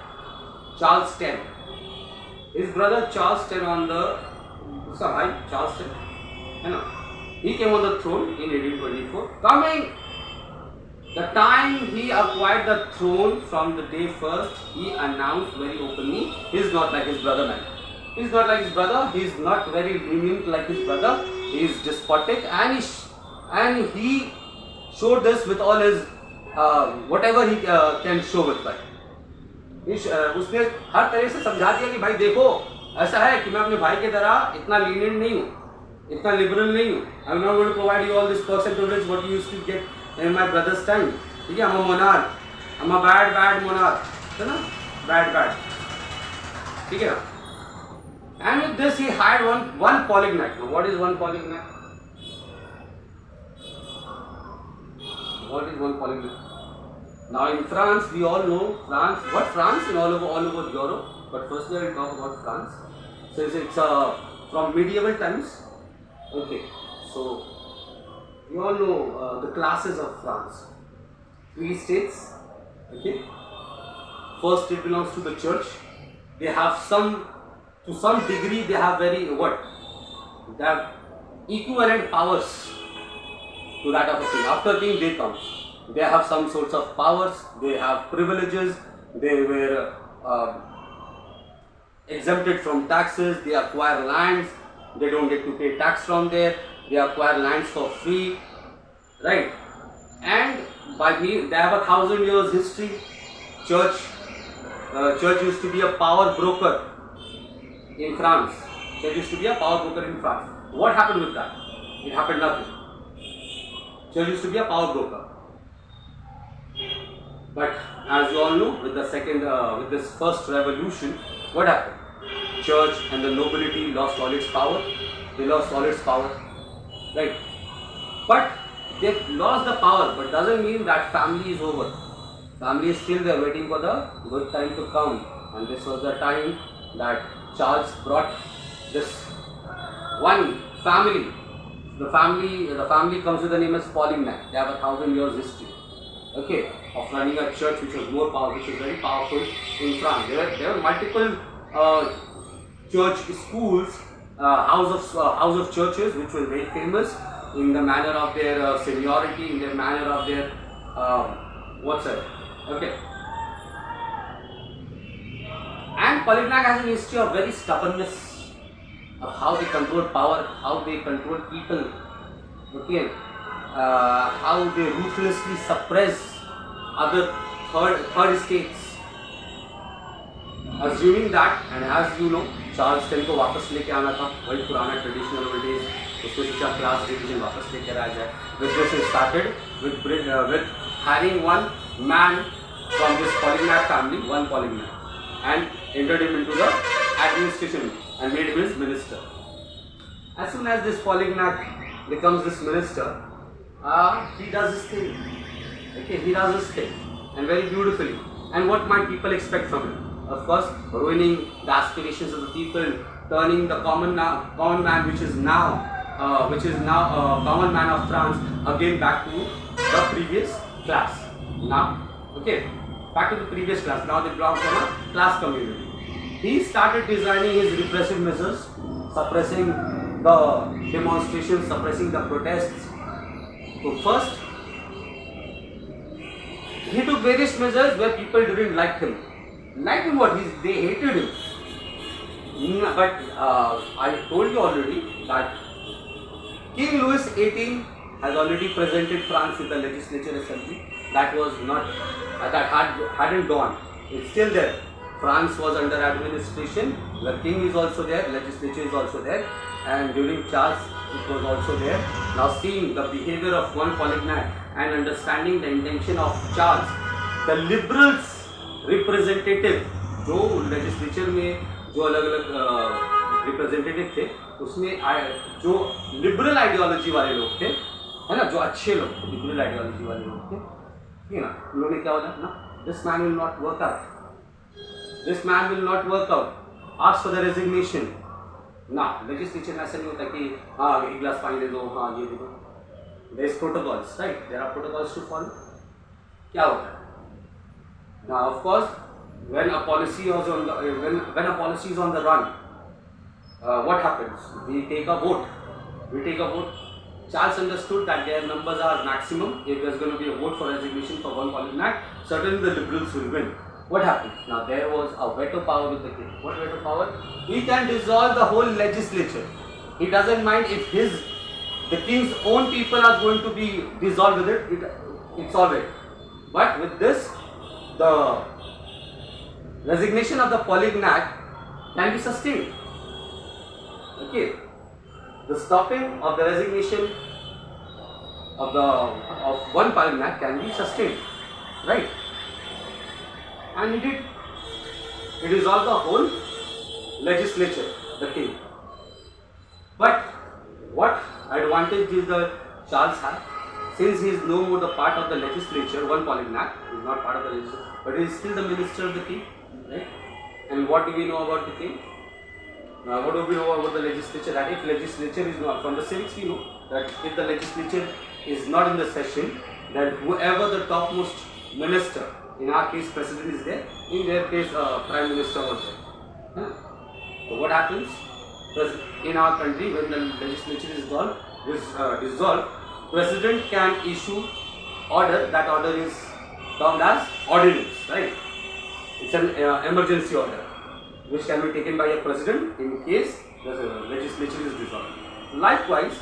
Charles X, his brother Charles X on the, उसका भाई Charles X है ना, he came on the throne in 1824. Coming the time he acquired the throne, from the day first he announced very openly, he is not like his brother, man. He is not like his brother. He is not very lenient like his brother. He is despotic, and he showed this with all his whatever he can show with that. उसने हर तरह से समझा दिया कि भाई देखो ऐसा है कि मैं अपने भाई की तरह इतना lenient नहीं हूँ, इतना liberal नहीं हूँ. I am not going to provide you all this perks and privilege what you used to get in my brother's time. ठीक है, I'm a monarch. I'm a bad monarch. है ना, bad. ठीक है. And with this he hired one polyglot. Now what is one polyglot? What is one polyglot? Now in France, we all know France. What France in all over Europe. But firstly, I will talk about France. Since it's from medieval times. Okay, so we all know the classes of France. 3 states. Okay. First state belongs to the church. They have to some degree, they have they have equivalent powers to that of a king. After king, they come. They have some sorts of powers, they have privileges, they were exempted from taxes, they acquire lands, they don't get to pay tax from there, they acquire lands for free, right? And they have 1,000 years history. Church used to be a power broker in France. Church used to be a power broker in France. What happened with that? It happened nothing. Church used to be a power broker. But as you all know, with with this first revolution, what happened? Church and the nobility lost all its power. They lost all its power, right? But they lost the power, but doesn't mean that family is over. Family is still there, waiting for the good time to come. And this was the time that Charles brought this one family. The family comes with the name as Polignac. They have 1,000 years history. Okay, of running a church which was more powerful, which was very powerful in France. There were multiple church schools, house of churches, which were very famous in the manner of their seniority, in the manner of their whatsoever. Okay. And Polignac has a history of very stubbornness, of how they control power, how they control people, okay, how they ruthlessly suppress other third estates. Assuming that, and as you know, Charles X को वापस लेके आना था, वही पुराना traditional old days, उसको सोचा class division वापस लेके आया जाए. With this it started with hiring one man from this Polignac family, one Polignac, and entered him into the administration and made him his minister. As soon as this Polignac becomes this minister, he does his thing. Okay, he does his thing, and very beautifully. And what might people expect from him? Of course, ruining the aspirations of the people, turning the common man, which is now common man of France, again back to the previous class. Now, okay, back to the previous class. Now they belong from a class community. He started designing his repressive measures, suppressing the demonstrations, suppressing the protests. So first, he took various measures where people didn't like him. Like him what? They hated him. But I told you already that King Louis XVIII has already presented France with a legislature assembly. That was not, hadn't gone. It's still there. France was under administration. The king is also there. Legislature is also there. And during Charles, it was also there. Now seeing the behavior of one Polignac and understanding the intention of Charles, the liberals representative जो legislature में जो अलग अलग representative थे, उसमें जो liberal ideology वाले लोग थे, है ना, जो अच्छे लोग थे, लिबरल आइडियोलॉजी वाले लोग थे, ठीक है ना, उन्होंने क्या बोला ना, this man will not work out, this man will not work out, ask for the resignation. ना, लेजिस्लेचर में ऐसा नहीं होता कि हाँ एक गिलास पानी दे दो, हाँ ये दे दो. There is protocols, right, there are protocols to follow. क्या होता है? Now, of course, when a policy is on the when a policy is on the run, what happens? We take a vote. Charles understood that their numbers are maximum. If there's going to be a vote for resignation for one Parliament Act, certainly the Liberals will win. What happened? Now there was a veto power with the king. What veto power? He can dissolve the whole legislature. He doesn't mind if the king's own people are going to be dissolved with it. It's all right. But with this, the resignation of the Parliament Act can be sustained. Okay. The stopping of the resignation of one Parliament Act can be sustained, right? And he did. He dissolved the whole legislature, the king. But what advantage did the Charles have? Since he is no more the part of the legislature, one Parliament Act, he is not part of the legislature, but he is still the minister of the king, right? And what do we know about the king? What do we know about the legislature? That if legislature is not, from the civics we know that if the legislature is not in the session, then whoever the topmost minister, in our case president is there, in their case prime minister was there. So what happens? Because in our country when the legislature is dissolved, president can issue order. That order is termed as ordinance, right? It's an emergency order which can be taken by a president in case the legislature is dissolved. Likewise,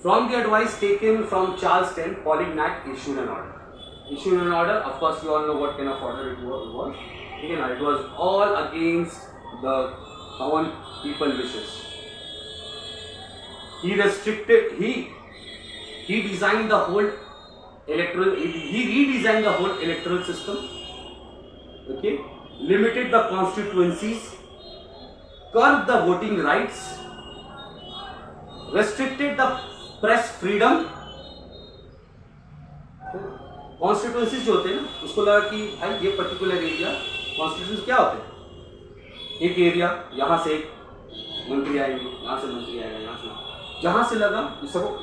from the advice taken from Charles X, Parliament Act issued an order. Of course, you all know what kind of order it was. It was all against the common people wishes. He redesigned the whole electoral system. Okay. Limited the constituencies, curbed the voting rights, restricted the press freedom. Constituencies जो होते हैं ना, उसको लगा कि भाई ये particular area, constituencies क्या होते हैं? एक एरिया, यहाँ से एक मंत्री आएंगे, यहाँ से मंत्री आएगा, यहाँ से, जहाँ से लगा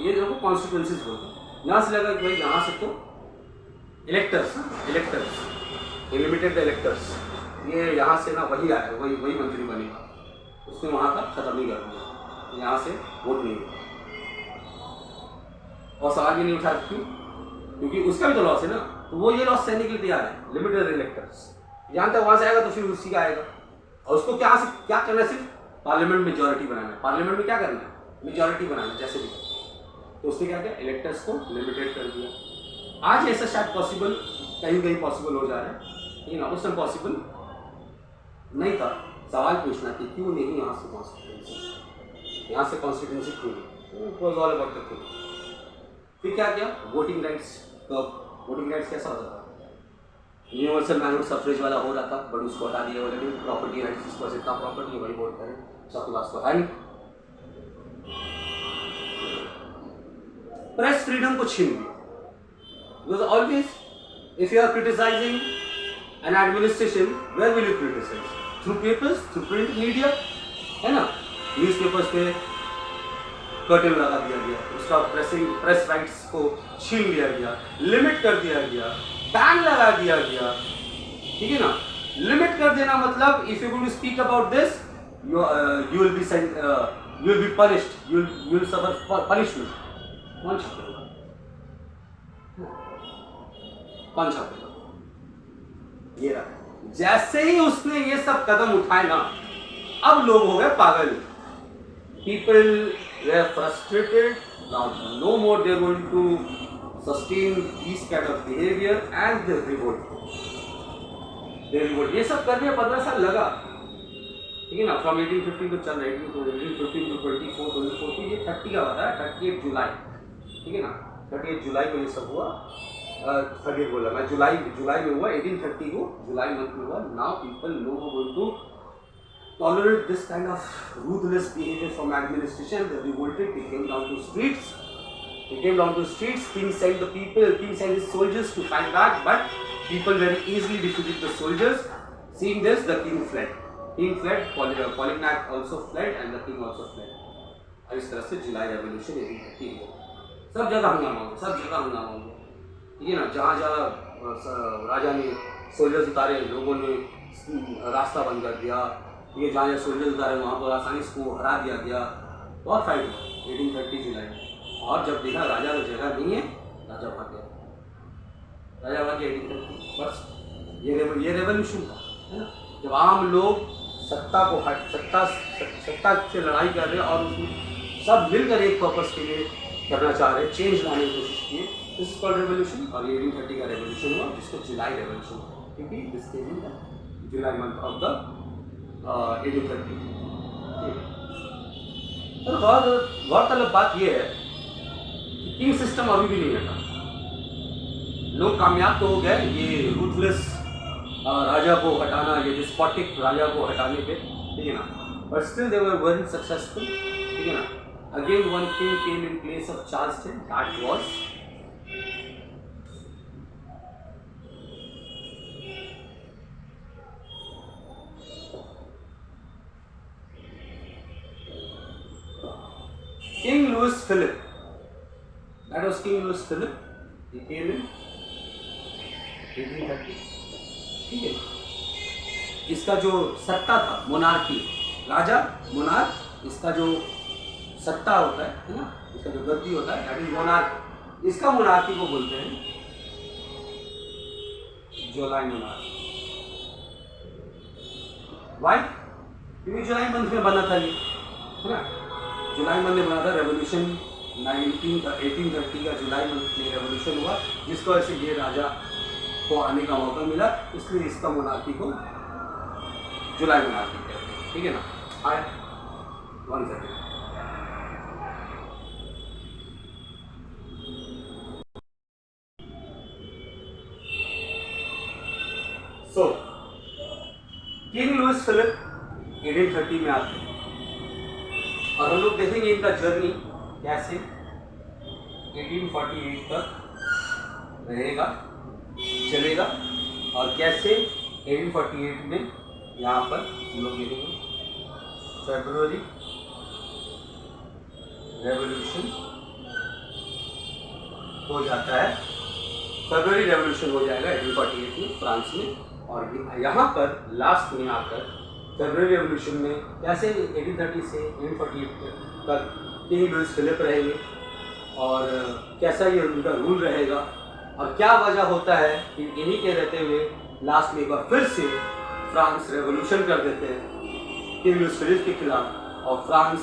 ये देखो कॉन्स्टिट्यूंसीज बोलते हैं, यहाँ से लगा कि भाई यहाँ से तो इलेक्टर्स, लिमिटेड द इलेक्टर्स, ये यहाँ से ना वही आएगा, वही मंत्री बनेगा, उसने वहाँ का खत्म नहीं कर दिया, यहाँ से वोट नहीं होगा। और सवाल ये नहीं उठा क्यों? क्योंकि उसका भी तो लॉस है ना, तो वो ये लॉस सहने के लिए तैयार है। लिमिटेड इलेक्टर्स यहाँ तक वहाँ से आएगा तो फिर उसी का आएगा, और उसको क्या करना है? सिर्फ पार्लियामेंट मेजॉरिटी बनाना है। पार्लियामेंट में क्या करना है? मेजॉरिटी बनाना है, जैसे भी। तो उसने क्या किया? इलेक्टर्स को लिमिटेड कर दिया। आज ऐसा शायद पॉसिबल कहीं पॉसिबल हो जा रहा है, लेकिन उस टाइम पॉसिबल नहीं था। सवाल पूछना कि क्यों नहीं यहाँ से कॉन्स्टिट्यूंसी क्यों नहीं? फिर क्या किया? Voting rights. तो वोटिंग राइट्स कैसा होता था? यूनिवर्सल मैनूर सफरेज वाला हो रहा था, बट उसको हटा दिया। बोले प्रॉपर्टी राइट्स, जिसके पास इतना प्रॉपर्टी है वही वोट करें, सबके पास तो है नहीं। प्रेस फ्रीडम को छीन लिया। Because always, if you are criticizing an administration, where will you criticize? Through papers, through print media, है ना? न्यूज़पेपर्स पे कर्टन लगा दिया गया, उसका प्रेस राइट्स को छीन लिया गया, लिमिट कर दिया गया, बैन लगा दिया गया, ठीक है ना? लिमिट कर देना मतलब if you going to speak about this, you will be punished, you will suffer punishment. कौन छापेगा? कौन छापेगा? ये रहा। जैसे ही उसने ये सब कदम उठाए ना, अब लोग हो गए पागल। People were frustrated. Now no more they are going to sustain this kind of behavior and they revolt. ये सब करने 15 साल लगा, ठीक है ना? From 1815 तो चल रहा है, 1815 to 24 ये 30 का होता है, 38 जुलाई, ठीक है ना? 38 जुलाई को ये सब हुआ। 38 बोला मैं, जुलाई में हुआ, 1830 को जुलाई मंथ में हुआ। Now people no more going to tolerate this kind of ruthless behavior from administration. They revolted. They came down to streets. King sent the people. King sent his soldiers to fight back, but people very easily defeated the soldiers. Seeing this, the king fled. Parliament Act also fled, and the king also fled. इस तरह से जुलाई revolution 1830 को सब जगह हंगामा हो गया, ठीक है ना? जहाँ राजा ने सोल्जर्स उतारे, लोगों ने रास्ता बंद कर दिया, ये जहाँ सोल्जर्स उतारे वहाँ पर आसानी से उसको हरा दिया गया। बहुत फाइट हुआ 1830 जुलाई में। और जब देखा राजा को जगह नहीं है, राजा भाग गया, राजा भाग गया 1830। बस ये रेवोल्यूशन था, है ना। जब आम लोग सत्ता से लड़ाई कर रहे और उसमें सब मिलकर एक पर्पस के लिए करना चाह रहे, चेंज लाने की कोशिश किए, दिस इज कॉल्ड रेवोल्यूशन। और ये 1830 का रेवोल्यूशन हुआ, जिसको जुलाई रेवोल्यूशन, क्योंकि this came in July month of the 1830। तो गौरतलब बात यह है कि किंग सिस्टम अभी भी नहीं हटा। लोग कामयाब तो हो गए ये रूथलेस राजा को हटाना, ये डिस्पोटिक राजा को हटाने पे, ठीक है ना, but still they were very successful, ठीक है ना। Again one king came in place of Charles X, that was King Louis Philip. That was King Louis Philip. He came in 1830. ठीक है। इसका जो सत्ता था, मोनार्की, राजा मोनार्क, इसका जो सत्ता होता है ना, इसका जो गद्दी होता है, दैट इज मोनार्क। इसका मोनार्की को बोलते हैं जुलाई मोनार्क। वाई? क्योंकि जुलाई मंथ में बना था ये, है ना। जुलाई मंथ में बना था, रेवोल्यूशन 1830 का जुलाई मंथ में रेवोल्यूशन हुआ, जिसकी वजह से ये राजा को आने का मौका मिला, इसलिए इसका मोनार्की को जुलाई मोनार्की कहते हैं, ठीक है ना। आए 1 सेकेंड। सो किंग लुइस फिलिप 1830 में आते हैं और हम लोग देखेंगे इनका जर्नी कैसे 1848 तक रहेगा, चलेगा, और कैसे 1848 में यहाँ पर हम लोग देखेंगे फरवरी रेवोल्यूशन हो जाता है। फरवरी रेवोल्यूशन हो जाएगा 1848 में फ्रांस में, और यहाँ पर लास्ट में आकर फरवरी रेवोल्यूशन में कैसे 1830 से 1848 तक किंग लुइस फिलिप रहेंगे और कैसा ये उनका रूल रहेगा, और क्या वजह होता है कि इन्हीं के रहते हुए लास्ट में एक बार फिर से फ्रांस रेवोल्यूशन कर देते हैं किंग लुइस फिलिप के खिलाफ, और फ्रांस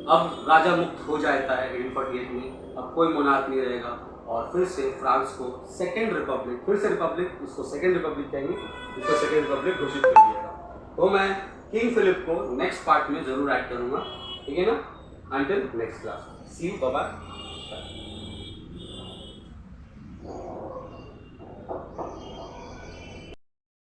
अब राजा मुक्त हो जाता है 1848 में, अब कोई मोनार्क नहीं रहेगा, और फिर से फ्रांस को सेकेंड रिपब्लिक, फिर से रिपब्लिक, इसको सेकेंड रिपब्लिक कहेंगे, इसको सेकेंड रिपब्लिक घोषित कर दिया जाएगा। तो मैं किंग फिलिप को नेक्स्ट पार्ट में जरूर ऐड करूँगा, ठीक है ना। Until next class, see you, bye bye.